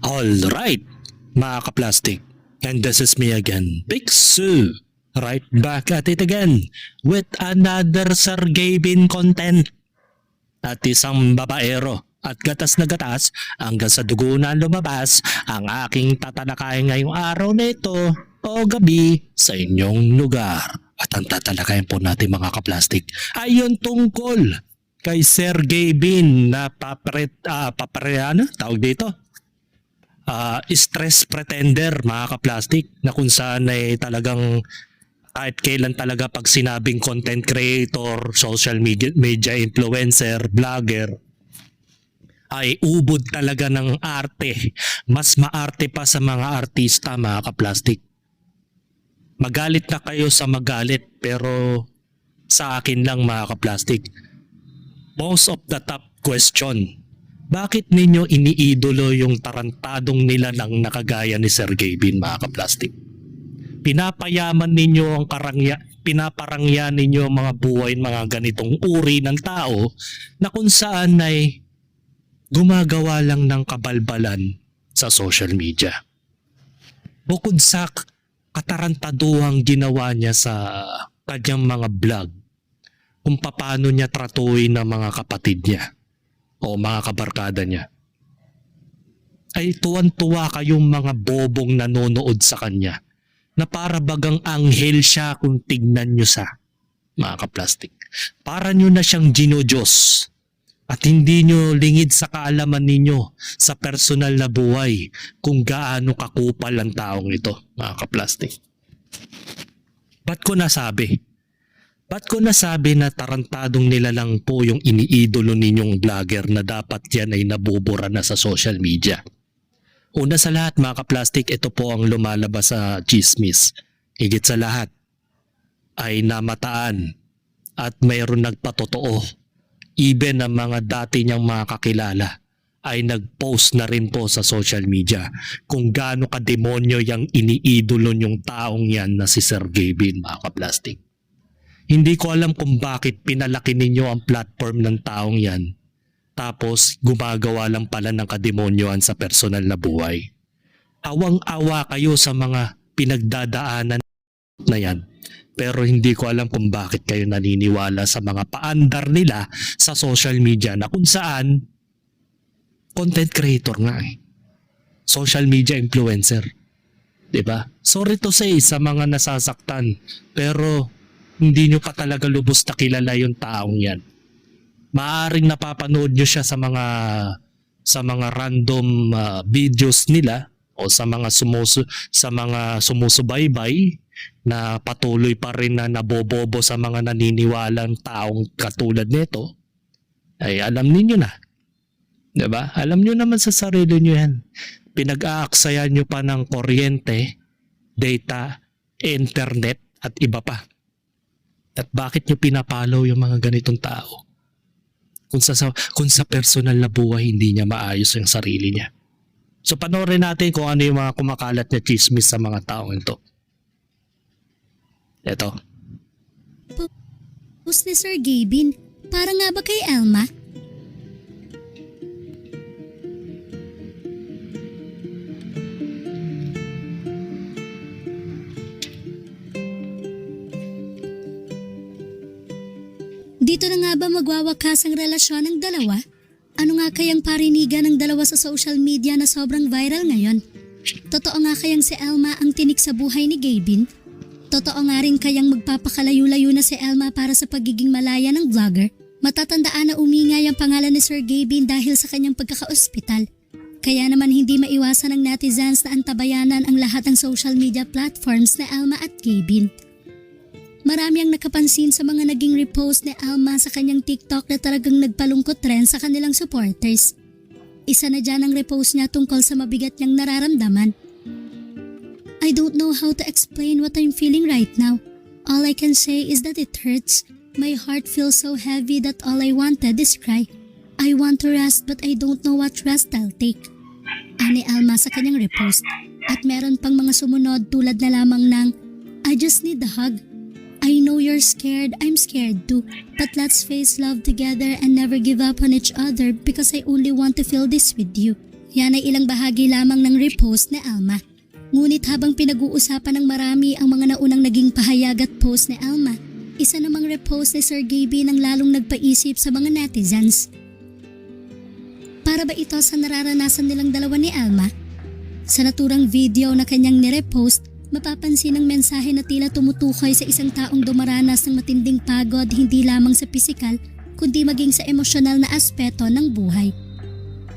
Alright, mga kaplastic. And this is me again, Big Sue. Right back at it again with another Sergey Bin content. At isang babaero at gatas na gatas hanggang sa dugo na lumabas ang aking tatalakayin ngayong araw na ito o gabi sa inyong lugar. At ang tatalakayin po natin mga kaplastik ay yung tungkol kay Sergey Bin na tawag dito? Stress pretender mga kaplastik na kung saan ay talagang kahit kailan talaga pag sinabing content creator, social media influencer, vlogger, ay ubod talaga ng arte. Mas maarte pa sa mga artista mga kaplastik. Magalit na kayo sa magalit pero sa akin lang mga kaplastik. Most of the top question, bakit ninyo iniidolo yung tarantadong nila ng nakagaya ni Sergey Bin mga kaplastik? Pinapayaman ninyo ang pinaparangya ninyo ang mga buhay mga ganitong uri ng tao na kung saan ay gumagawa lang ng kabalbalan sa social media. Bukod sa katarantaduhang ginawa niya sa kanyang mga vlog kung paano niya tratuin ang mga kapatid niya o mga kabarkada niya, ay tuwan-tuwa kayong mga bobong nanonood sa kanya na para bagang anghel siya kung tignan nyo sa mga kaplastik. Para nyo na siyang Diyos at hindi nyo lingid sa kaalaman ninyo sa personal na buhay kung gaano kakupal ang taong ito mga kaplastik. Ba't ko nasabi? Ba't ko nasabi na tarantadong nila lang po yung iniidolo ninyong vlogger na dapat yan ay nabubura na sa social media? Una sa lahat mga kaplastik, ito po ang lumalabas sa chismis. Higit sa lahat ay namataan at mayroon nagpatotoo. Even ang mga dati niyang mga kakilala ay nagpost na rin po sa social media kung gaano kademonyo yung iniidolo niyong taong yan na si Sergey Bin mga kaplastik. Hindi ko alam kung bakit pinalaki ninyo ang platform ng taong yan. Tapos gumagawa lang pala ng kademonyoan sa personal na buhay. Awang-awa kayo sa mga pinagdadaanan na yan. Pero hindi ko alam kung bakit kayo naniniwala sa mga paandar nila sa social media na kung saan content creator nga eh. Social media influencer. Diba? Sorry to say sa mga nasasaktan pero hindi nyo pa talaga lubos na kilala yung taong yan. Maaring napapanood nyo siya sa mga random videos nila o sa mga sumusubaybay na patuloy pa rin na nabobobo sa mga naniniwalang taong katulad nito. Ay alam niyo na. 'Di ba? Alam niyo naman sa sarili niyo 'yan. Pinag-aaksayan niyo pa ng kuryente, data, internet at iba pa. At bakit niyo pinapalaw yung mga ganitong tao? Kung sa personal na buhay hindi niya maayos yung sarili niya. So panoorin natin kung ano yung mga kumakalat na chismis sa mga taong ito. Ito. Post ni Sergey Bin, para nga ba kay Elma? Dito na nga ba magwawakas ang relasyon ng dalawa? Ano nga kayang parinigan ng dalawa sa social media na sobrang viral ngayon? Totoo nga kayang si Elma ang tinik sa buhay ni Gabin? Totoo nga rin kayang magpapakalayo-layo na si Elma para sa pagiging malaya ng vlogger? Matatandaan na umingay ang pangalan ni Sir Gabin dahil sa kanyang pagkaka-ospital. Kaya naman hindi maiwasan ng netizens na antabayanan ang lahat ng social media platforms na Elma at Gabin. Marami ang nakapansin sa mga naging repost ni Elma sa kanyang TikTok na talagang nagpalungkot rin sa kanilang supporters. Isa na dyan ang repost niya tungkol sa mabigat niyang nararamdaman. I don't know how to explain what I'm feeling right now. All I can say is that it hurts. My heart feels so heavy that all I wanted is cry. I want to rest but I don't know what rest I'll take. Ani Elma sa kanyang repost. At meron pang mga sumunod tulad na lamang ng I just need a hug. I know you're scared, I'm scared too. But let's face love together and never give up on each other because I only want to feel this with you. Yan ay ilang bahagi lamang ng repost ni Alma. Ngunit habang pinag-uusapan ng marami ang mga naunang naging pahayag at post ni Alma, isa namang repost ni Sir Gaby nang lalong nagpaisip sa mga netizens. Para ba ito sa nararanasan nilang dalawa ni Alma? Sa naturang video na kanyang nirepost, mapapansin ang mensahe na tila tumutukoy sa isang taong dumaranas ng matinding pagod hindi lamang sa pisikal kundi maging sa emosyonal na aspeto ng buhay.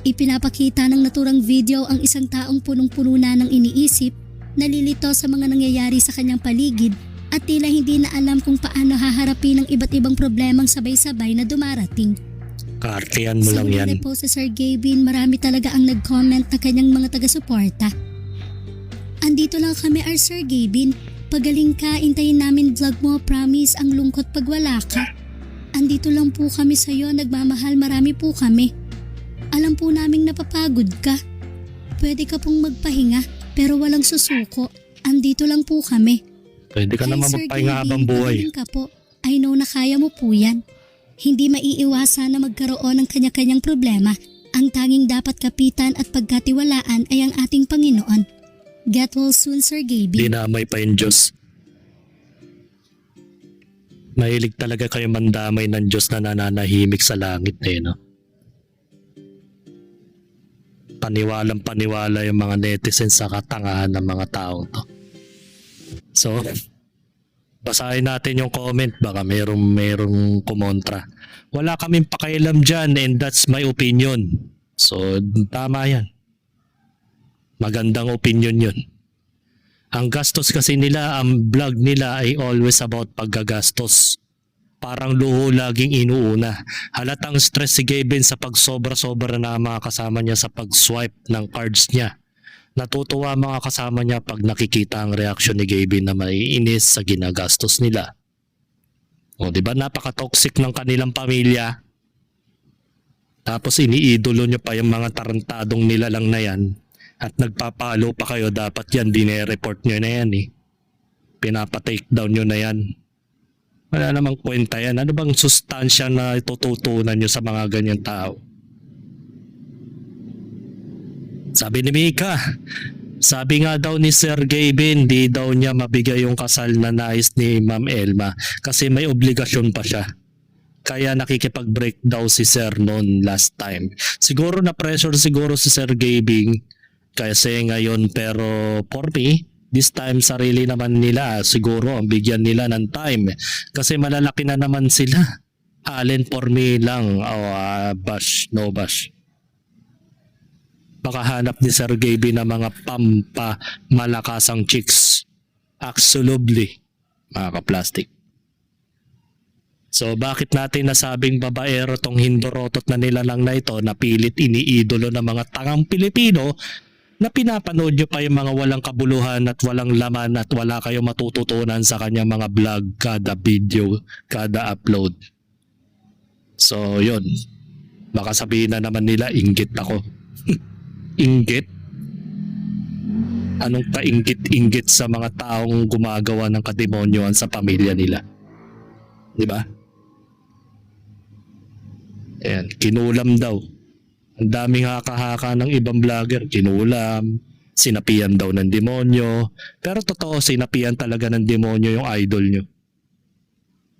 Ipinapakita ng naturang video ang isang taong punong-puno na ng iniisip, nalilito sa mga nangyayari sa kanyang paligid at tila hindi na alam kung paano haharapin ang iba't ibang problemang sabay-sabay na dumarating. Kaartehan mo Sa lang yan. unang repost sa Sir Gaby, marami talaga ang nag-comment na kanyang mga taga-suporta. Andito lang kami, Sir Gaby. Pagaling ka, intayin namin vlog mo, promise, ang lungkot pag wala ka. Andito lang po kami sa'yo, nagmamahal, marami po kami. Alam po naming napapagod ka. Pwede ka pong magpahinga, pero walang susuko. Andito lang po kami. Pwede ka Hi, naman Sir magpahinga Gaby, habang buhay. pagaling ka po. I know na kaya mo po yan. Hindi maiiwasan na magkaroon ng kanya-kanyang problema. Ang tanging dapat kapitan at pagkatiwalaan ay ang ating Panginoon. Get well soon, Sir Gaby. Dinamay pa yung Diyos. Mahilig talaga kayo mandamay ng Diyos na nananahimik sa langit no? Paniwalang paniwala yung mga netizens sa katangahan ng mga taong to. So, basahin natin yung comment, baka merong kumontra. Wala kaming pakialam dyan and that's my opinion. So, tama yan. Magandang opinion yun. Ang gastos kasi nila, ang vlog nila ay always about paggagastos. Parang luho laging inuuna. Halatang stress si Gavin sa pagsobra-sobra na mga kasama niya sa pag-swipe ng cards niya. Natutuwa mga kasama niya pag nakikita ang reaksyon ni Gavin na maiinis sa ginagastos nila. O di ba napaka-toxic ng kanilang pamilya? Tapos iniidolo niyo pa yung mga tarantadong nilalang na yan. At nagpapalo pa kayo, dapat yan, dinere-report nyo na yan Pinapa-take down nyo na yan. Wala namang kwenta yan. Ano bang sustansya na itututunan nyo sa mga ganyan tao? Sabi ni Mika, sabi nga daw ni Sir Gavin, di daw niya mabigay yung kasal na nais ni Ma'am Elma kasi may obligasyon pa siya. Kaya nakikipag-break daw si Sir noon last time. Siguro na pressure siguro si Sir Gavin kasi ngayon, pero for me, this time sarili naman nila siguro ang bigyan nila ng time kasi malalaki na naman sila. Allen for me lang bash, no bash. Baka hanap ni Sir Gaby na mga malakasang chicks. Absolutely, mga ka-plastic. So bakit natin nasabing babaero tong hindorotot na nilalang na ito na pilit iniidolo ng mga tangang Pilipino na pinapanood nyo pa yung mga walang kabuluhan at walang laman at wala kayong matututunan sa kanyang mga vlog, kada video, kada upload. So yun, baka sabihin na naman nila inggit ako. Inggit? Anong kainggit-inggit sa mga taong gumagawa ng kademonyoan sa pamilya nila? Di ba? Ayan, kinulam daw. Ang daming haka-haka ng ibang vlogger, kinulam, sinapian daw ng demonyo. Pero totoo, sinapian talaga ng demonyo yung idol nyo.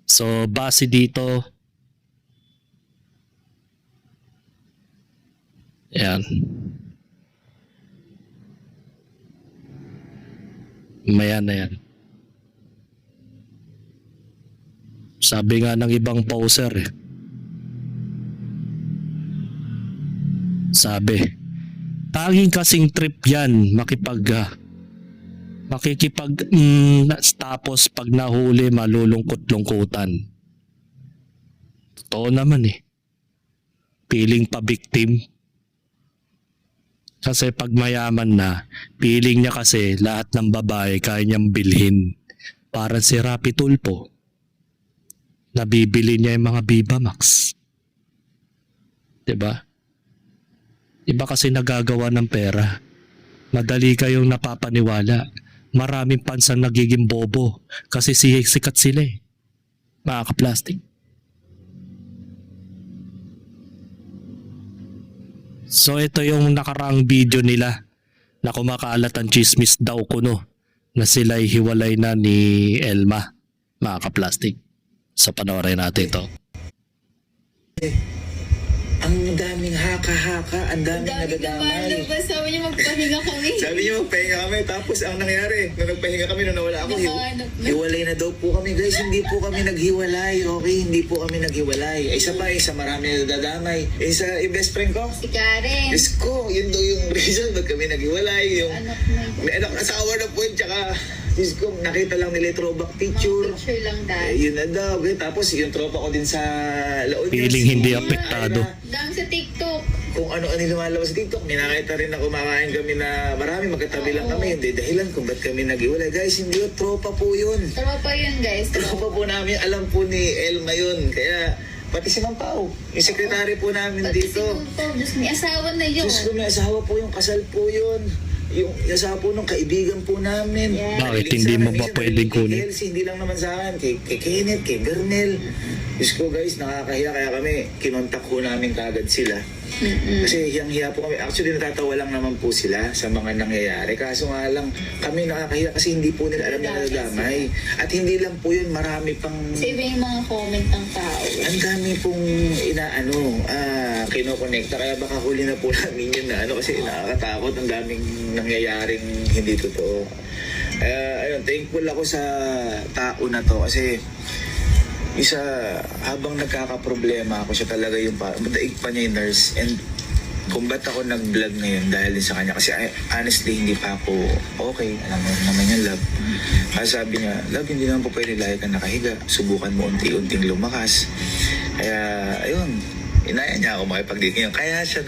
So, base dito, ayan. Mayan na yan. Sabi nga ng ibang poser sabi, tanging kasing trip yan tapos pag nahuli malulungkot-lungkutan. Totoo naman Feeling pa victim. Kasi pag mayaman na, feeling niya kasi lahat ng babae kaya niyang bilhin. Parang si Rapi Tulfo. Nabibili niya yung mga Viva Max. Diba? Iba kasi nagagawa ng pera. Madali kayong napapaniwala. Maraming pansang nagiging bobo kasi sikat sila Mga ka-plastic. So ito yung nakaraang video nila na kumakalat ang chismis daw kuno na sila'y hiwalay na ni Elma, mga ka-plastic. So panoorin natin to. Ang daming haka-haka, ang daming nadadamay. Diba, sabi niya magpahinga kami. Sabi niyo magpahinga kami, tapos ang nangyari, nung nagpahinga kami, nung nawala ako, Nakahanap na. hiwalay na daw po kami. Guys, hindi po kami naghiwalay, okay? Hindi po kami naghiwalay. Isa pa, isa marami nadadamay. Isa, yung best friend ko, Si Karen. Diyos ko, yun daw yung reason ba't kami naghiwalay. Yung, Anak na. may anak asawa na po yun, tsaka, Diyos ko, nakita lang nila yung throwback picture. Picture lang dahil. Yun na daw. Okay? Tapos yung tropa ko din sa La Union. Feeling hindi apektado. Dang sa TikTok. Kung ano-ano lumalabas sa TikTok, may nakita rin na kumakain kami na marami, magkatabi lang kami. Hindi dahilan kung ba't kami nag-iwalay. Guys, hindi yun, tropa po yun. Tropa yun guys. Tropa po namin, alam po ni Elma yun. Kaya, pati si Mang Pao, yung sekretary po namin Pati dito. si Mumpo, Diyos, may asawa na yun. Diyos ko, may asawa po yung kasal po yun. Yung asawa po nung kaibigan po namin. Yeah. Bakit Narinig hindi sa mo amin, ba minsan pwedeng narinig kay kunin? Elsie, hindi lang naman sa akin, kay Kenneth, kay Bernel. Diyos ko guys, nakakahiya kaya kami, kinontak ko namin kagad sila. Kasi hiyang-hiya po kami. Actually, natatawa lang naman po sila sa mga nangyayari. Kaso nga lang, kami nakakahiya kasi hindi po nila alam na nadadamay. At hindi lang po yun, marami pang... Kasi iba yung mga comment ng tao. Ang dami pong kinokonekta. Kaya baka huli na po namin yun na kasi nakakatakot. Ang daming nangyayaring hindi totoo. Ayun, thankful ako sa tao na to kasi isa, habang nagkakaproblema ako, siya talaga yung daig pa niya yung nurse. And kung ba't ako nag-vlog ngayon dahil din sa kanya. Kasi honestly, hindi pa ako okay. Alam mo naman yung love. Kasi sabi niya, love, hindi naman po pwede lagi ka nakahiga. Subukan mo unti-unting lumakas. Kaya, ayun, inaya niya ako makipagdiging. Kaya siya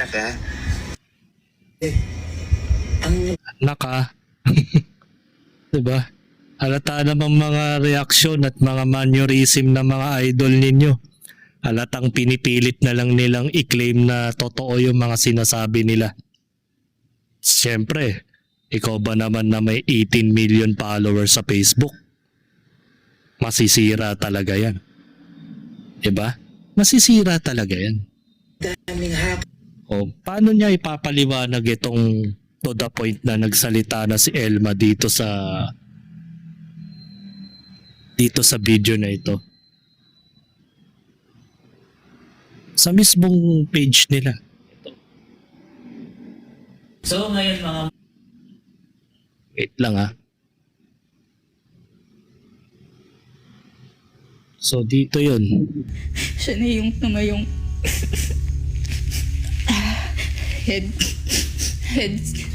Naka. Diba? Halata namang mga reaksyon at mga mannerism ng mga idol ninyo. Halatang pinipilit na lang nilang i-claim na totoo yung mga sinasabi nila. Siyempre, ikaw ba naman na may 18 million followers sa Facebook? Masisira talaga yan. Diba? Masisira talaga yan. daming haka. O, paano niya ipapaliwanag itong to the point na nagsalita na si Elma dito sa video na ito? Sa mismong page nila. So ngayon mga Wait lang ha. So dito yun. Siya na yung tumayong head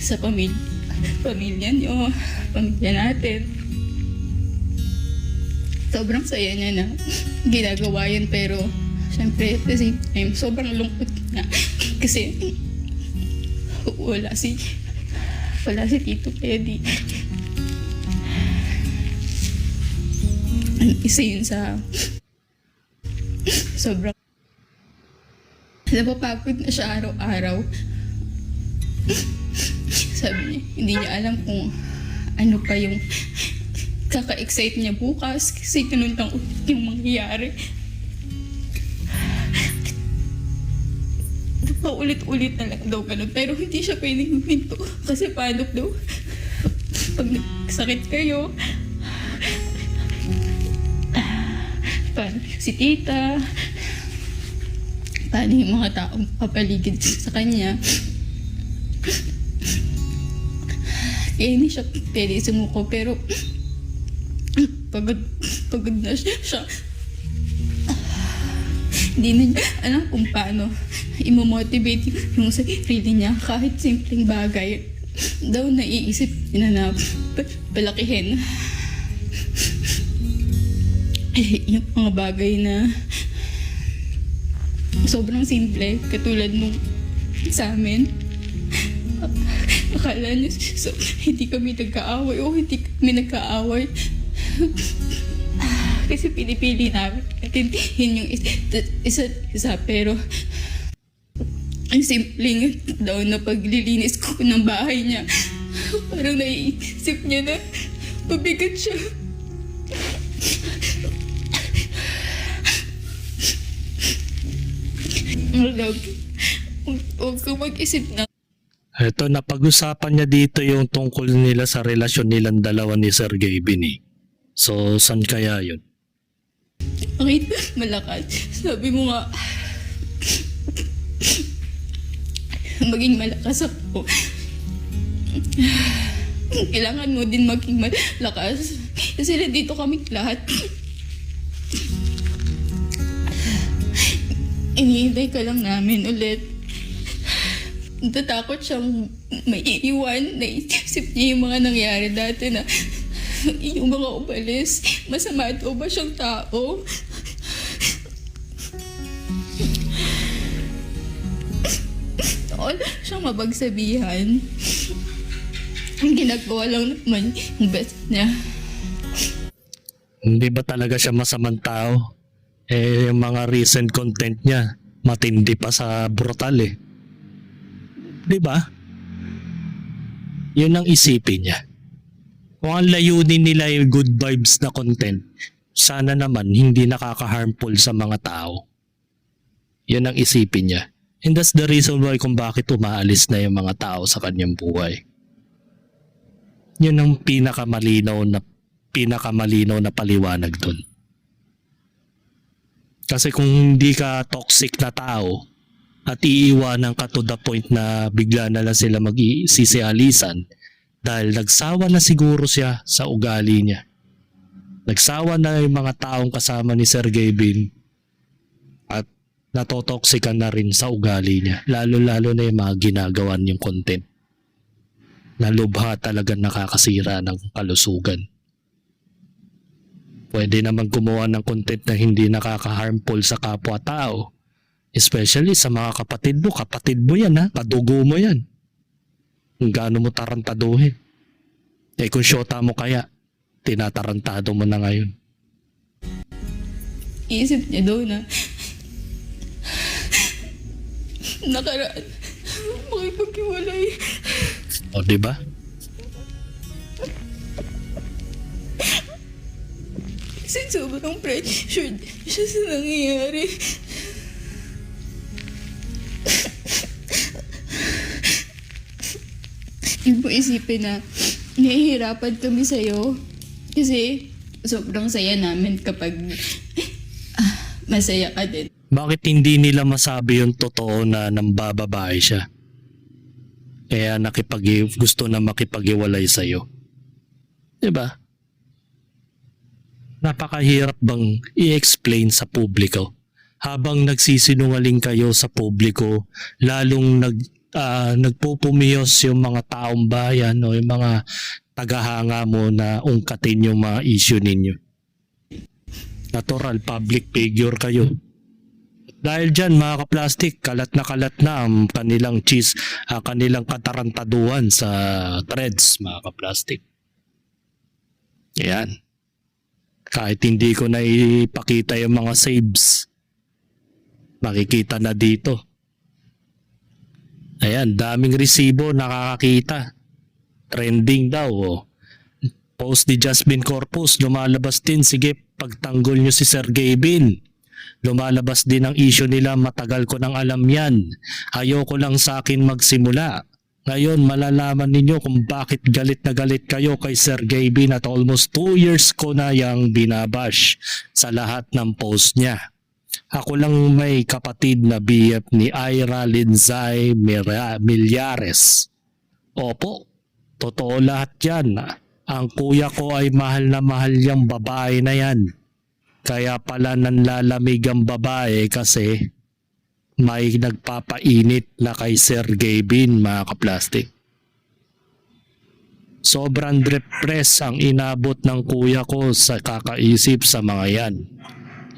sa pamilya niyo, pamilya natin. Sobrang saya niya na ginagawa yun, pero syempre at the same time sobrang lungkot niya kasi wala si Tito Eddie. Isa yun sa sobrang napapagod na siya araw-araw. Sabi niya, hindi niya alam kung ano pa yung kaka-excite niya bukas kasi ganun lang ulit yung mangyayari. Paulit-ulit na lang daw ganun, pero hindi siya pwedeng huminto kasi paano daw pag nagsakit kayo, paano si tita, paano yung mga taong papaligid sa kanya. Eh, hindi siya pwede sumuko, pero pagod na siya. Hindi na niya alam kung paano imomotivate yung sarili niya kahit simpleng bagay daw naiisip niya na palakihin. Yung mga bagay na sobrang simple, katulad nung sa amin. Akala niyo hindi kami nagkaaway o hindi kami nagkaaway. Kasi pinipili namin intindihin yung isa't isa, pero ang simpleng daw na paglilinis ko ng bahay niya, parang naiisip niya na mabigat siya. Love, Huwag kang mag-isip na Ito, napag-usapan niya dito yung tungkol nila sa relasyon nilang dalawa ni Sergey Bini. So, saan kaya yun? bakit malakas. Sabi mo nga, maging malakas ako. Kailangan mo din maging malakas. Kasi nandito kami lahat. Inihintay ka lang namin ulit. Natatakot siyang may iiwan. Naisip niya yung mga nangyari dati na yung mga umalis. Masama daw ba siyang tao? Wala siyang mabagsabihan. Ang ginagawa lang naman yung best niya. Hindi ba talaga siya masamang tao? Eh, yung mga recent content niya, matindi pa sa brutal eh. Di ba? Yun ang isipin niya. Kung ang layunin nila yung good vibes na content, sana naman hindi nakaka-harmful sa mga tao. Yun ang isipin niya. And that's the reason why kung bakit umaalis na yung mga tao sa kanyang buhay. Yun ang pinakamalinaw na paliwanag dun. Kasi kung hindi ka toxic na tao at iiwanan ka to the point na bigla na lang sila magsisialisan dahil nagsawa na siguro siya sa ugali niya. Nagsawa na yung mga taong kasama ni Sergey Bin at natotoxican na rin sa ugali niya. Lalo-lalo na yung mga ginagawa niyong content na lubha talagang nakakasira ng kalusugan. Pwede naman gumawa ng content na hindi nakaka-harmful sa kapwa-tao. Especially sa mga kapatid mo. Kapatid mo yan ha. Kadugo mo yan. Kung gaano mo tarantaduhin. Eh kung syota mo kaya, tinatarantado mo na ngayon. Isip niya daw na nakaraan makipaghiwalay. O diba? Kasi sobrang pressured siya sa nangyayari. Yung po isipin na nahihirapan kami sa'yo kasi sobrang saya namin kapag masaya ka din. Bakit hindi nila masabi yung totoo na nambababae siya? Kaya gusto na makipag-iwalay sa'yo. Diba? Napakahirap bang i-explain sa publiko? Habang nagsisinungaling kayo sa publiko, lalong nagpupumiyos yung mga taong bayan o yung mga tagahanga mo na ungkatin yung mga issue ninyo. Natural, public figure kayo. Dahil dyan mga kaplastik, kalat na ang kanilang kanilang katarantaduhan sa threads mga kaplastik. Yan. Kahit hindi ko na ipakita yung mga saves, makikita na dito. Ayan, daming resibo nakakakita. Trending daw. Oh. Post ni Jasmine Corpus, lumalabas din. Sige, pagtanggol nyo si Sergey Bin. Lumalabas din ang issue nila, matagal ko nang alam yan. Ayoko lang sa akin magsimula. Ngayon, malalaman ninyo kung bakit galit na galit kayo kay Sergey Bin at almost 2 years ko na yang binabash sa lahat ng post niya. Ako lang may kapatid na BF ni Ira Linzay Millares. Opo, totoo lahat yan. Ang kuya ko ay mahal na mahal yung babae na yan. Kaya pala nanlalamig ang babae kasi may nagpapainit na kay Sergey Bin mga kaplastik. Sobrang depressed ang inabot ng kuya ko sa kakaisip sa mga yan.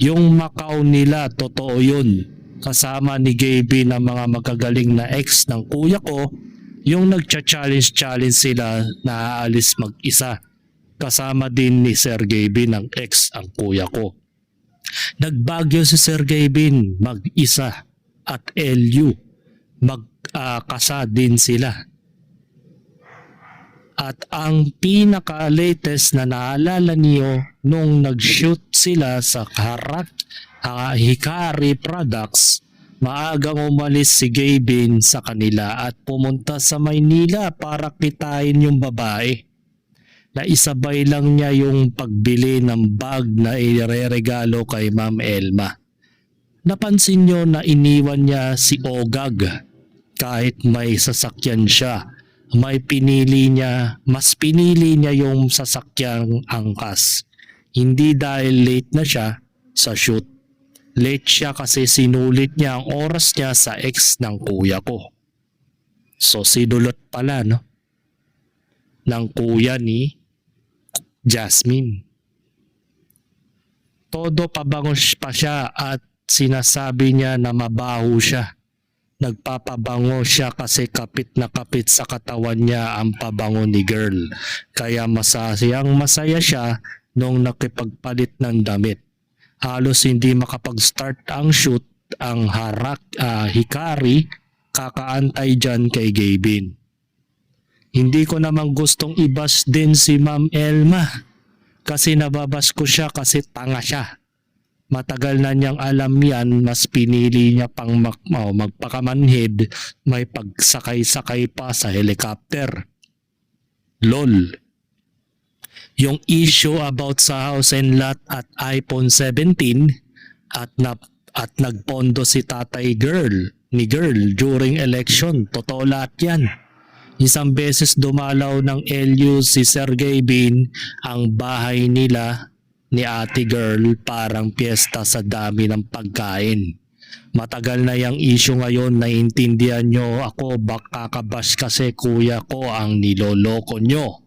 Yung Macau nila, totoo yun. Kasama ni Gaby na mga magagaling na ex ng kuya ko, yung nagcha-challenge sila na aalis mag-isa. Kasama din ni Sergey Bin ng ex ang kuya ko. Nagbagyo si Sergey Bin mag-isa at LU. Magkasa din sila. At ang pinaka-latest na naalala niyo nung nag-shoot sila sa Hikari Products, Maagang umalis si Gavin sa kanila at pumunta sa Maynila para kitain yung babae. Naisabay lang niya yung pagbili ng bag na ireregalo kay Ma'am Elma. Napansin nyo na iniwan niya si Ogag kahit may sasakyan siya. Mas pinili niya yung sasakyang angkas. Hindi dahil late na siya sa shoot. Late siya kasi sinulit niya ang oras niya sa ex ng kuya ko. So sinulot pala no? Ng kuya ni Jasmine. Todo pabango pa siya at sinasabi niya na mabaho siya. Nagpapabango siya kasi kapit na kapit sa katawan niya ang pabango ni girl. Kaya masaya siya nung nakipagpalit ng damit. Halos hindi makapag-start ang shoot ang Hikari kakaantay dyan kay Gavin. Hindi ko naman gustong ibas din si Ma'am Elma kasi nababas ko siya kasi tanga siya. Matagal na niyang alam yan, mas pinili niya pang magpakamanhid, may pagsakay-sakay pa sa helicopter. LOL. Yung issue about sa house and lot at iPhone 17 at nagpondo si tatay ni girl during election. Totoo lahat yan. Isang beses dumalaw ng LU si Sir Gavin ang bahay nila ni ate girl parang piyesta sa dami ng pagkain. Matagal na yung issue ngayon, naiintindihan nyo ako, baka kabash kasi kuya ko ang niloloko nyo.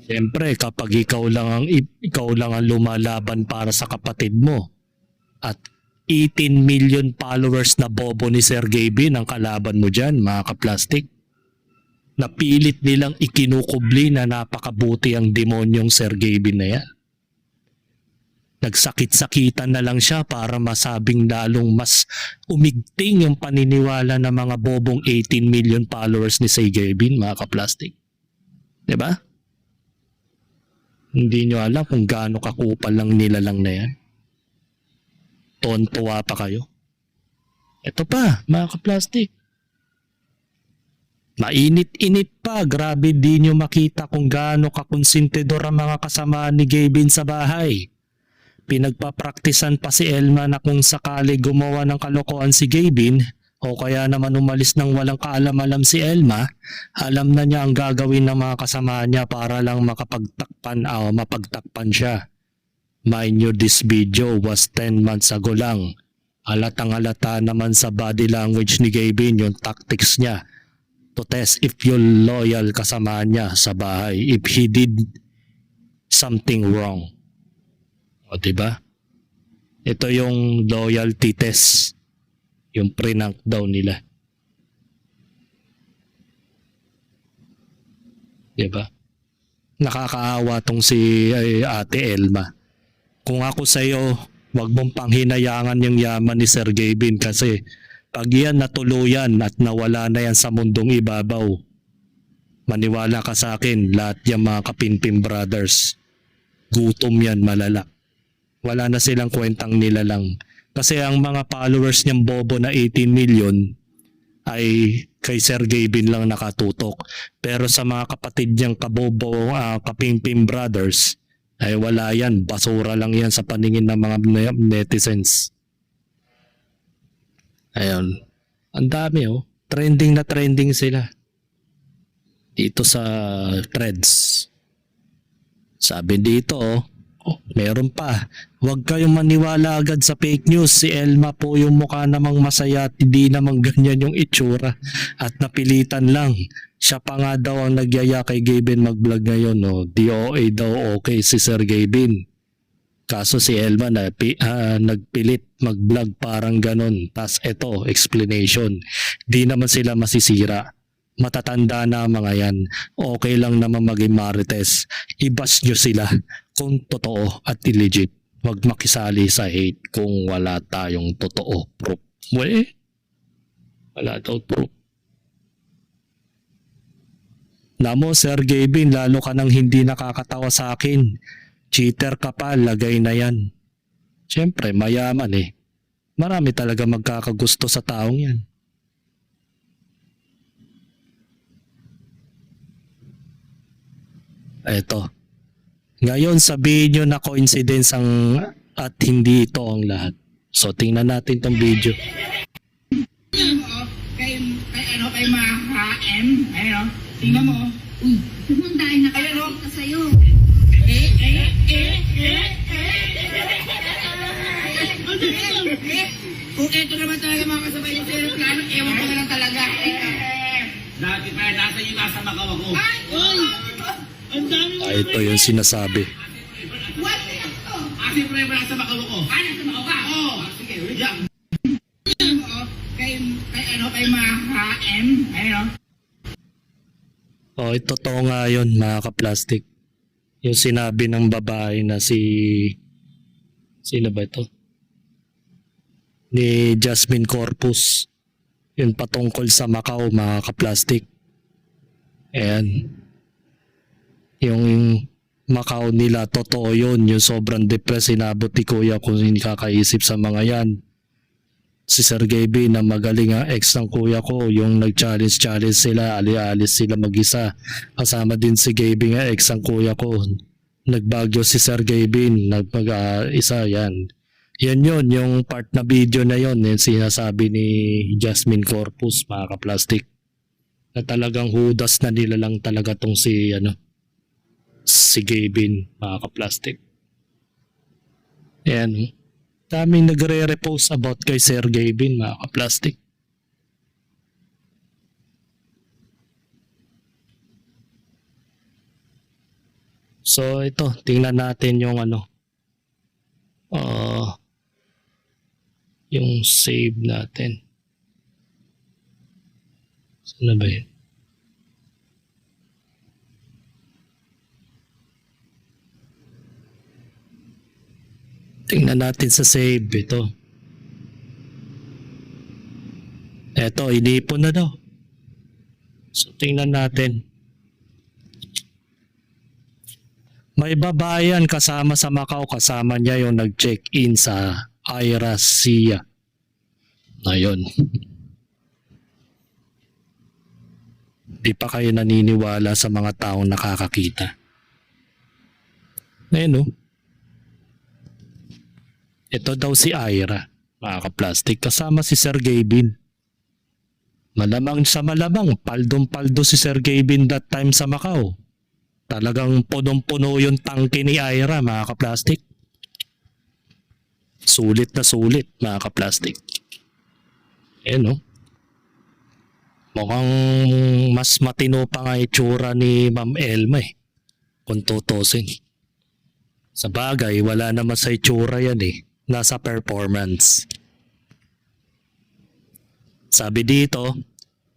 Siyempre kapag ikaw lang ang lumalaban para sa kapatid mo at 18 million followers na bobo ni Sir Gavin ang kalaban mo dyan mga kaplastik. Napilit nilang ikinukubli na napakabuti ang demonyong Sir Gavin na yan. Nagsakit-sakitan na lang siya para masabing lalong mas umigting yung paniniwala ng mga bobong 18 million followers ni Sir Gavin, mga kaplastik. Diba? Hindi nyo alam kung gaano kakupal lang nilalang na yan. Tuwan-tuwa pa kayo. Ito pa, mga kaplastik. Mainit-init pa, grabe di nyo makita kung gaano kakonsentidor ang mga kasama ni Gavin sa bahay. Pinagpapraktisan pa si Elma na kung sakali gumawa ng kalokohan si Gavin o kaya naman umalis ng walang kaalam-alam si Elma, alam na niya ang gagawin ng mga kasama niya para lang mapagtakpan siya. Mind you, this video was 10 months ago lang. Halatang-halata naman sa body language ni Gavin yung tactics niya to test if yung loyal kasama niya sa bahay, if he did something wrong. O diba? Ito yung loyalty test, yung prank daw nila. Diba? Nakakaawa tong si Ate Elma. Kung ako sa'yo, wag mong panghinayangan yung yaman ni Sir Gavin kasi pag yan natuluyan at nawala na yan sa mundong ibabaw, maniwala ka sa akin, lahat yung mga Kapinpin brothers, gutom yan malala. Wala na silang kwentang nila lang. Kasi ang mga followers niyang bobo na 18 million ay kay Sir Gavin lang nakatutok. Pero sa mga kapatid niyang kabobo, Kapinpin brothers, ay wala yan. Basura lang yan sa paningin ng mga netizens. Ayun. Ang dami oh. Trending na trending sila. Dito sa threads. Sabi dito meron pa. Huwag kayong maniwala agad sa fake news. Si Elma po yung mukha namang masaya at hindi namang ganyan yung itsura. At napilitan lang. Siya pa nga daw ang nagyaya kay Gavin mag-vlog ngayon. DOA daw okay si Sir Gavin. Kaso si Elma nagpilit mag-vlog parang ganon. Tas eto, explanation. Di naman sila masisira. Matatanda na mga yan. Okay lang naman maging marites. Ibas nyo sila kung totoo at legit. Huwag makisali sa hate kung wala tayong totoo proof. Wala daw proof. Namo Sir Gavin, lalo ka nang hindi nakakatawa sa akin. Cheater ka pa, lagay na yan. Siyempre, mayaman Marami talaga magkakagusto sa taong yan. Eto. Ngayon sabihin nyo na coincidence ang at hindi ito ang lahat. So tingnan natin tong video. Kay Maha-M, ayun, tingnan mo. Uy, sumundain na kayo ka sa'yo. Kung ito naman talaga mga kasabay ko sa aeroplano, ewan ko na lang talaga. Dati pa, nasa Macau ako. Ang dami mo. Ito yung sinasabi. What? Siyempre, nasa Macau ako. Nasa Macau ka? Oo. Sige, wait lang. Kay Maha-M, ayun. Totoo nga yun mga kaplastik. Yung sinabi ng babae na sino ba ito? Ni Jasmine Corpus. Yun patungkol sa Macau mga kaplastik. Ayan. Yung Macau nila, totoo yun. Yung sobrang depressed, inabot ni Kuya kung hindi kakaisip sa mga yan. Si Sergey B na magaling ang ex ng kuya ko, yung nag-challenge sila, alis sila mag-isa. Kasama din si Gaby nga ex ng kuya ko. Nagbagyo si Sergey B, isa yan. Yan yun, yung part na video na yun, yung sinasabi ni Jasmine Corpus, mga kaplastik. Na talagang hudas na nila lang talaga tong si Gaby, mga kaplastik. Yan. Daming nagre-repost about kay Sergey Bin, mga kaplastik. So ito, tingnan natin yung yung save natin. Saan na ba yun? Tingnan natin sa save ito. Eto, inipon na daw. So tingnan natin. May babayan kasama sa Macau, kasama niya yung nag-check-in sa Aira Sia. Ayun. Di pa kayo naniniwala sa mga taong nakakakita. Ayun, Ito daw si Aira, mga kaplastik, kasama si Sergey Bin. Malamang sa malamang, paldong-paldo si Sergey Bin that time sa Macau. Talagang punong-puno yung tangke ni Aira, mga kaplastik. Sulit na sulit, mga kaplastik. Mukhang mas matino pa nga itsura ni Ma'am Elma kung tutusin. Sa bagay, wala naman sa itsura yan Nasa performance. Sabi dito,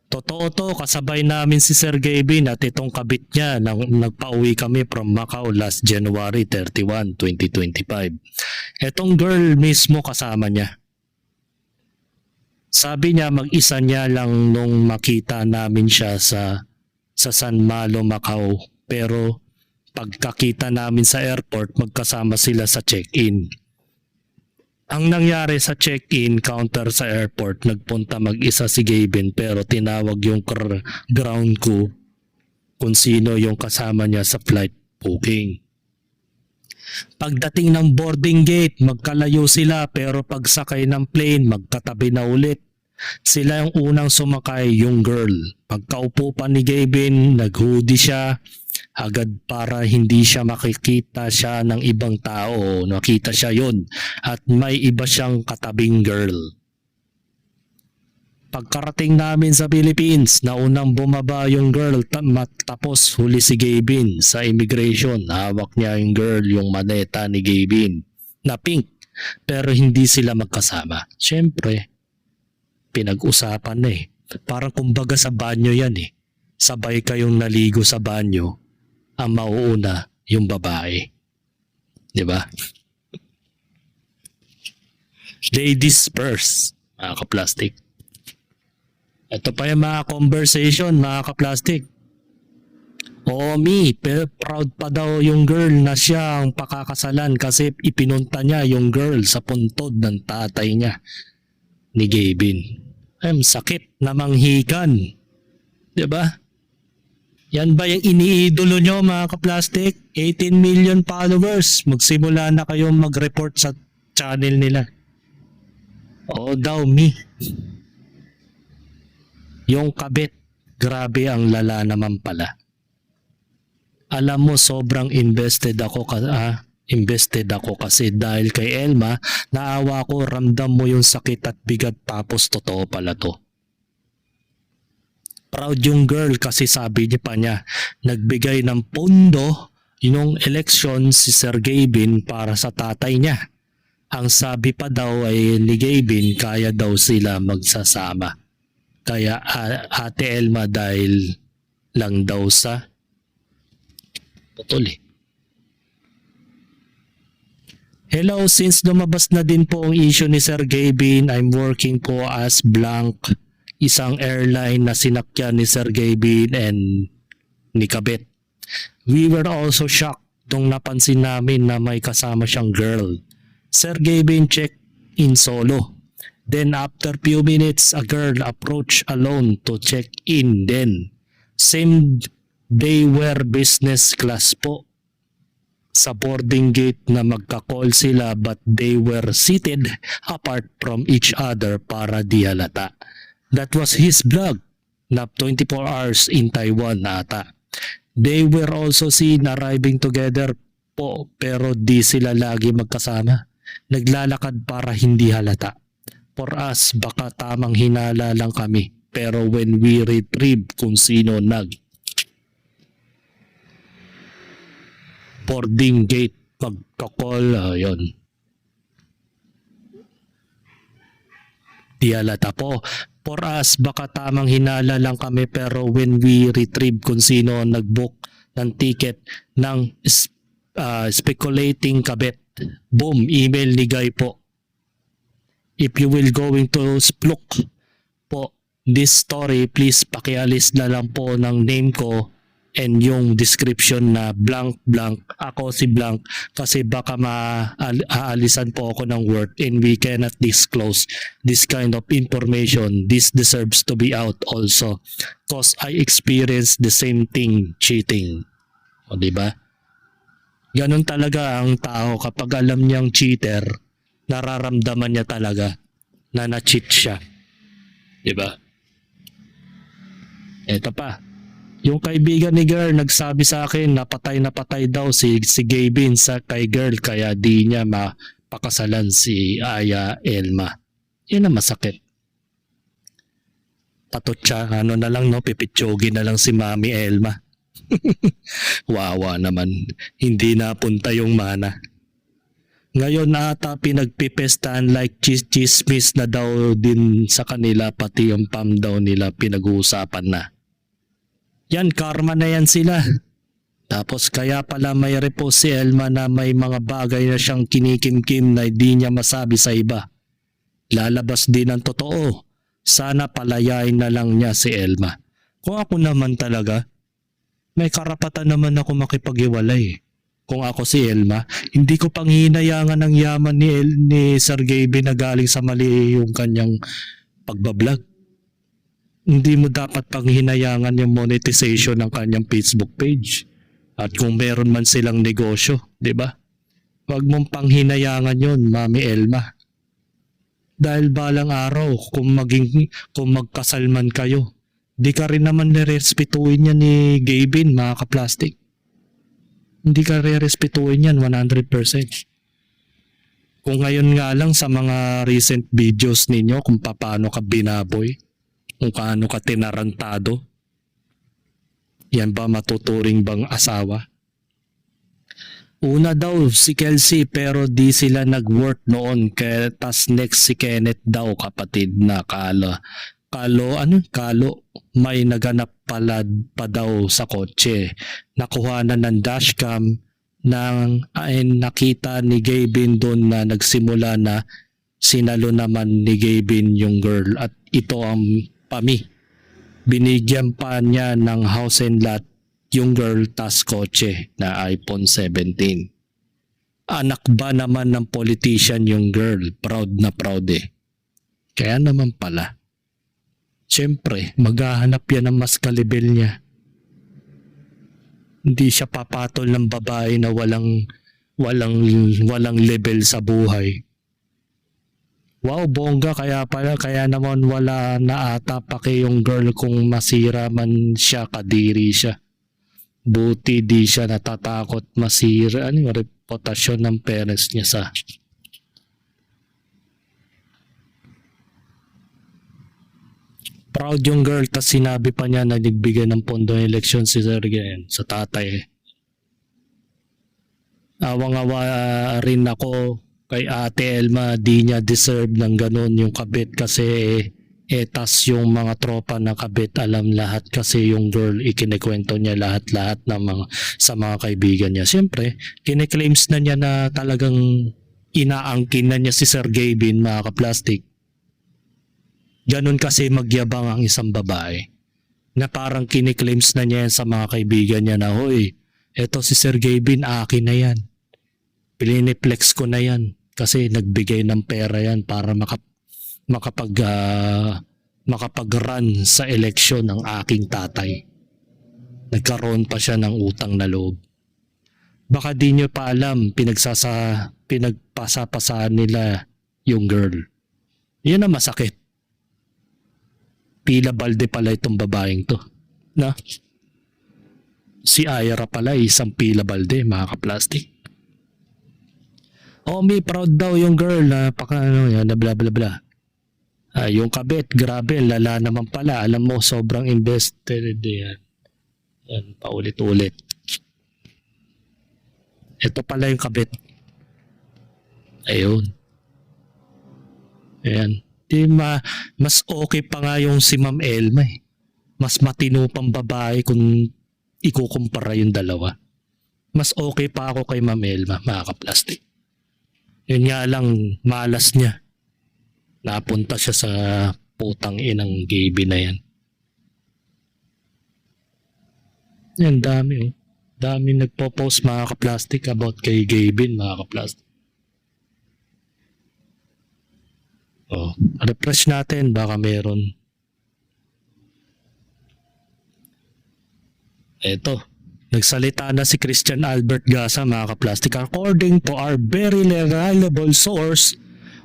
totoo to, kasabay namin si Sergey Bin at itong kabit niya nang nagpauwi kami from Macau last January 31, 2025. Etong girl mismo kasama niya. Sabi niya mag-isa niya lang nung makita namin siya sa San Malo, Macau. Pero pagkakita namin sa airport, magkasama sila sa check-in. Ang nangyari sa check-in counter sa airport, nagpunta mag-isa si Gavin pero tinawag yung ground crew kung sino yung kasama niya sa flight booking. Pagdating ng boarding gate, magkalayo sila pero pagsakay ng plane, magkatabi na ulit. Sila yung unang sumakay, yung girl. Pagkaupo pa ni Gavin, nag-hoodie siya agad para hindi siya makikita siya ng ibang tao. Nakita siya yun at may iba siyang katabing girl. Pagkarating namin sa Philippines, naunang bumaba yung girl tapos huli si Gavin sa immigration. Hawak niya yung girl yung maleta ni Gavin na pink pero hindi sila magkasama. Siyempre, pinag-usapan na Parang kumbaga sa banyo yan Sabay kayong naligo sa banyo, ang mauuna yung babae. Di ba? Ladies first, mga kaplastik. Ito pa yung mga conversation, mga kaplastik. Oo, pero proud pa daw yung girl na siya ang pakakasalan kasi ipinunta niya yung girl sa puntod ng tatay niya ni Gavin. Ay, sakit na manghikan. 'Di ba? Yan ba yung iniidolo nyo mga kaplastic? 18 million followers. Magsimula na kayong mag-report sa channel nila. Oo daw, me. Yung kabit, grabe ang lala naman pala. Alam mo, sobrang invested ako kasi dahil kay Elma, naawa ko, ramdam mo yung sakit at bigat tapos totoo pala to. Proud yung girl kasi sabi niya pa niya, nagbigay ng pondo yung election si Sir Gavin para sa tatay niya. Ang sabi pa daw ay ni Gavin, kaya daw sila magsasama. Kaya Ate Elma dahil lang daw sa putol eh. Hello, since lumabas na din po ang issue ni Sir Gavin, I'm working po as Blank, isang airline na sinakyan ni Sir Gavin and ni Kabit. We were also shocked nung napansin namin na may kasama siyang girl. Sir Gavin checked in solo. Then after few minutes, a girl approached alone to check in then. Same they were business class po. Sa boarding gate na magka-call sila but they were seated apart from each other para di halata. That was his vlog na 24 hours in Taiwan ata. They were also seen arriving together po pero di sila lagi magkasama. Naglalakad para hindi halata. For us, baka tamang hinala lang kami. Pero when we retrieve kung sino boarding gate pagkakol, yun. Di halata po. For us, baka tamang hinala lang kami pero when we retrieve kung sino nag-book ng ticket ng speculating Kabit. Boom, email ni Guy po. If you will going to splook po this story, please pakialis na lang po ng name ko and yung description na blank blank. Ako si blank kasi baka maaalisan po ako ng work and we cannot disclose this kind of information. This deserves to be out also because I experienced the same thing, cheating. O diba? Ganun talaga ang tao kapag alam niyang cheater, nararamdaman niya talaga na na-cheat siya. Diba? Eto pa. Yung kaibigan ni girl nagsabi sa akin na patay daw si Gavin sa kay girl kaya di niya mapakasalan si Aya Elma. Yan ang masakit. Patot siya, na lang pipitsyogi na lang si Mami Elma. Wawa naman. Hindi napunta yung mana. Ngayon ata pinagpipestaan like chismis na daw din sa kanila pati yung pam daw nila pinag-uusapan na. Yan, karma na yan sila. Tapos kaya pala may repost si Elma na may mga bagay na siyang kinikimkim na hindi niya masabi sa iba. Lalabas din ang totoo. Sana palayain na lang niya si Elma. Kung ako naman talaga, may karapatan naman ako makipag-iwalay. Kung ako si Elma, hindi ko pang hinayangan ng yaman ni Sir Gavin na galing sa mali yung kanyang pagbablog. Hindi mo dapat pang hinayangan yung monetization ng kanyang Facebook page. At kung meron man silang negosyo, di ba? Huwag mong pang hinayangan yun, Mami Elma. Dahil balang araw, kung magkasal man kayo, di ka rin naman nirespetuhin yan ni Gavin, mga kaplastic. Hindi ka re-respetuhin yan 100%. Kung ngayon nga lang sa mga recent videos ninyo kung paano ka binaboy, kung paano ka tinarantado, yan ba matuturing bang asawa? Una daw si Kelsey pero di sila nag-work noon kaya tas next si Kenneth daw kapatid na Kalo may naganap pala pa daw sa kotse. Nakuhanan ng dashcam nang nakita ni Gavin doon na nagsimula na sinalo naman ni Gavin yung girl at ito ang pami. Binigyan pa niya ng house and lot yung girl tas kotse na iPhone 17. Anak ba naman ng politician yung girl? Proud na proud eh. Kaya naman pala. Siyempre, maghahanap yan ng mas kalibel niya. Hindi siya papatol ng babae na walang level sa buhay. Wow, bongga, kaya naman wala na ata paki yung girl kung masira man siya, kadiri siya. Buti di siya natatakot masira yung reputasyon ng parents niya sa proud yung girl, tas sinabi pa niya na nagbigay ng pondo ng eleksyon si Sergey sa tatay. Awang-awa rin ako kay Ate Elma, di niya deserve ng ganun yung kabit kasi tas yung mga tropa na kabit alam lahat kasi yung girl ikinikwento niya lahat-lahat ng sa mga kaibigan niya. Siyempre, kine-claims na niya na talagang inaangkin na niya si Sergey Bin, mga kaplastik. Ganun kasi magyabang ang isang babae na parang kine-claims na niya sa mga kaibigan niya na, hoy, eto si Sergey Bin, akin na yan. Piniplex ko na yan kasi nagbigay ng pera yan para makapag-run sa eleksyon ng aking tatay. Nagkaroon pa siya ng utang na loob. Baka di nyo pa alam, pinagpasa-pasaan nila yung girl. Yan ang masakit. Pila balde pala itong babaeng to. Na? Si Ira pala isang pila balde, mga kaplastik. Oh, may proud daw yung girl na yan, bla bla bla. Yung kabit, grabe, lala naman pala. Alam mo, sobrang invested yan. Yan, paulit-ulit. Ito pala yung kabit. Ayun. Ayan. Mas okay pa nga yung si Ma'am Elma eh. Mas matino pang babae kung ikukumpara yung dalawa. Mas okay pa ako kay Ma'am Elma, mga kaplastik. Yun nga lang, malas niya. Napunta siya sa putang inang Gaby na yan. Yan, dami oh. Dami nagpo-post, mga kaplastik, about kay Gaby, mga kaplastik. Oh, refresh natin, baka meron. Eto, nagsalita na si Christian Albert Gasa, mga kaplastik. According to our very reliable source,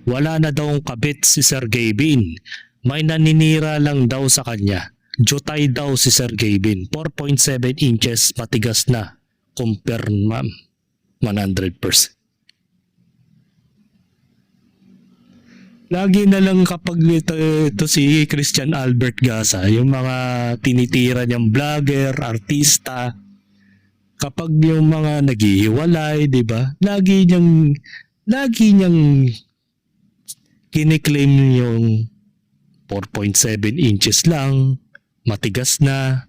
wala na daw kabit si Sergey Bin. May naninira lang daw sa kanya. Jutay daw si Sergey Bin. 4.7 inches matigas na. Compare 100%. Lagi na lang kapag ito si Christian Albert Gasa, yung mga tinitira niyang vlogger, artista, kapag yung mga naghihiwalay, di ba? Lagi niyang kiniklaim yung 4.7 inches lang, matigas na.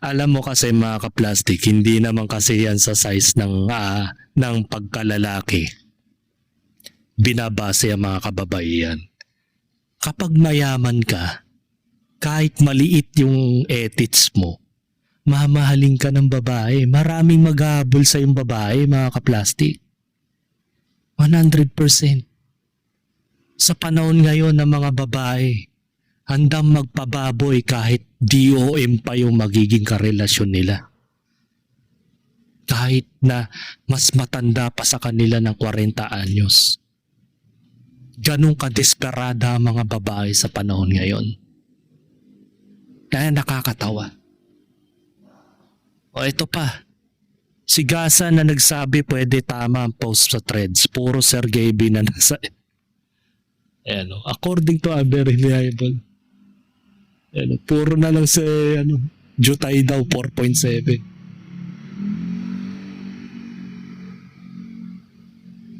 Alam mo kasi, mga kaplastik, hindi naman kasi yan sa size ng pagkalalaki. Binabase ang mga kababaihan. Kapag mayaman ka, kahit maliit yung ethics mo, mamahalin ka ng babae. Maraming maghahabol sa yung babae, mga kaplastik. 100%. Sa panahon ngayon ng mga babae, handang magpababoy kahit DOM pa yung magiging karelasyon nila. Kahit na mas matanda pa sa kanila ng 40 anyos. Ganun kadesperada ang mga babae sa panahon ngayon. Kaya nakakatawa. O ito pa. Si Gasa na nagsabi pwede tama ang post sa threads. Puro Sergey Bin na nasa... Ayan, according to a very reliable. Ayan, puro na lang sa Jutay daw 4.7.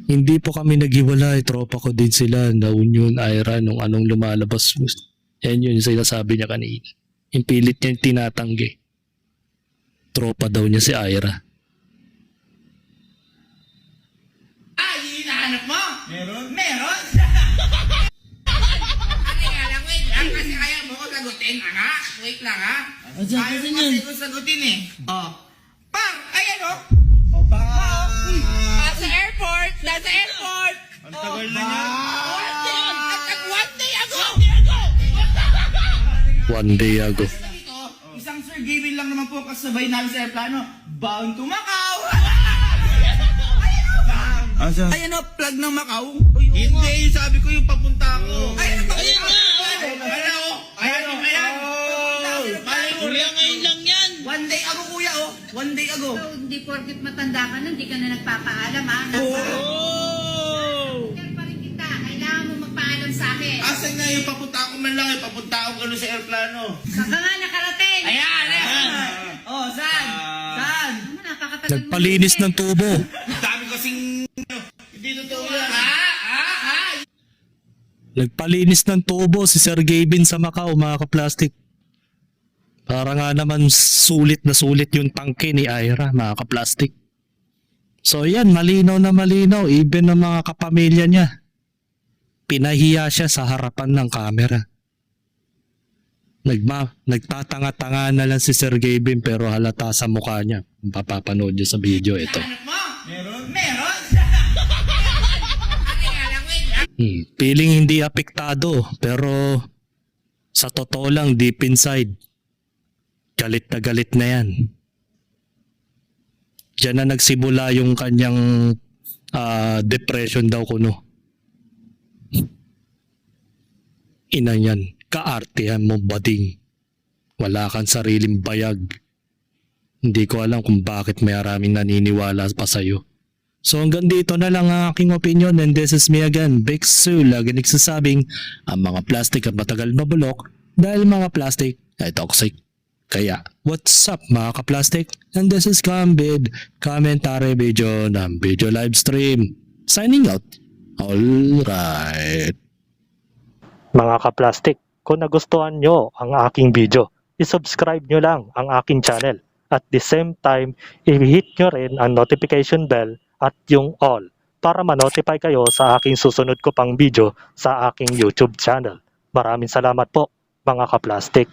Hindi po kami naghiwalay, tropa ko din sila na Union, Ira, nung anong lumalabas. Yan yun sinasabi niya kanina. Yung pilit niya yung tinatanggi. Tropa daw niya si Ira. Hinahanap mo? Meron? Meron? Ano nga lang, wait lang kasi kaya mo ko sagutin, anak. wait lang ha. Ano Ayaw kasi mo yan? kasi ko sagutin eh. Oh. Par, ayan oh. Opa! Nasa airport! Nasa airport! Ang tagal na niya. One day ago! One day ago. Dito, isang Sir Gavin lang naman po kasabay namin sa airplano. Bound to Macau! Asa? Ayan o, plug ng Macau. Hindi, yung sabi ko yung papunta ko. Ayan o, Ayan nga! Ayan o, ayan o, ayan. Kuya, ngayon lang yan. One day ago kuya o, one day ago. So, hindi porkit matanda ka na, hindi ka na nagpapaalam ha. Oh! Kaya pa rin kita, kailangan mo magpaalam sa akin. Asan nga yung papunta ko man lang, yung papunta ko gano'n sa airplano. Baka nga nakarating. Ayan, ayan. Oh, saan? Saan? Ano, napakatagal mo Nagpalinis na ng tubo. Dami kasing... Hindi totoo yan. Nagpalinis ng tubo si Sir Gavin sa Macau, mga kaplastik. Para nga naman sulit na sulit yung tangke ni Ira, mga kaplastik. So yan, malinaw na malinaw, even ng mga kapamilya niya. Pinahiya siya sa harapan ng camera. Nagtatanga-tanga na lang si Sir Gavin pero halata sa mukha niya. Kung papapanood niyo sa video ito. Anak mo? Meron? Meron? Feeling hindi apektado pero sa totoo lang deep inside galit na yan. Diyan na nagsimula yung kanyang depression daw kuno. Ina yan, kaartehan mo bading. Wala kang sariling bayag. Hindi ko alam kung bakit may maraming naniniwala pa sa'yo. So hanggang dito na lang ang aking opinion and this is me again, Big Sue, lagi nagsasabing ang mga plastic at matagal mabulok dahil mga plastic ay toxic. Kaya, what's up mga ka-plastic? And this is Gambid, commentary video ng video live stream. Signing out. Alright. Mga ka-plastic, kung nagustuhan nyo ang aking video, isubscribe nyo lang ang aking channel. At the same time, i-hit nyo rin ang notification bell at yung all para ma-notify kayo sa aking susunod ko pang video sa aking YouTube channel. Maraming salamat po mga ka-plastic.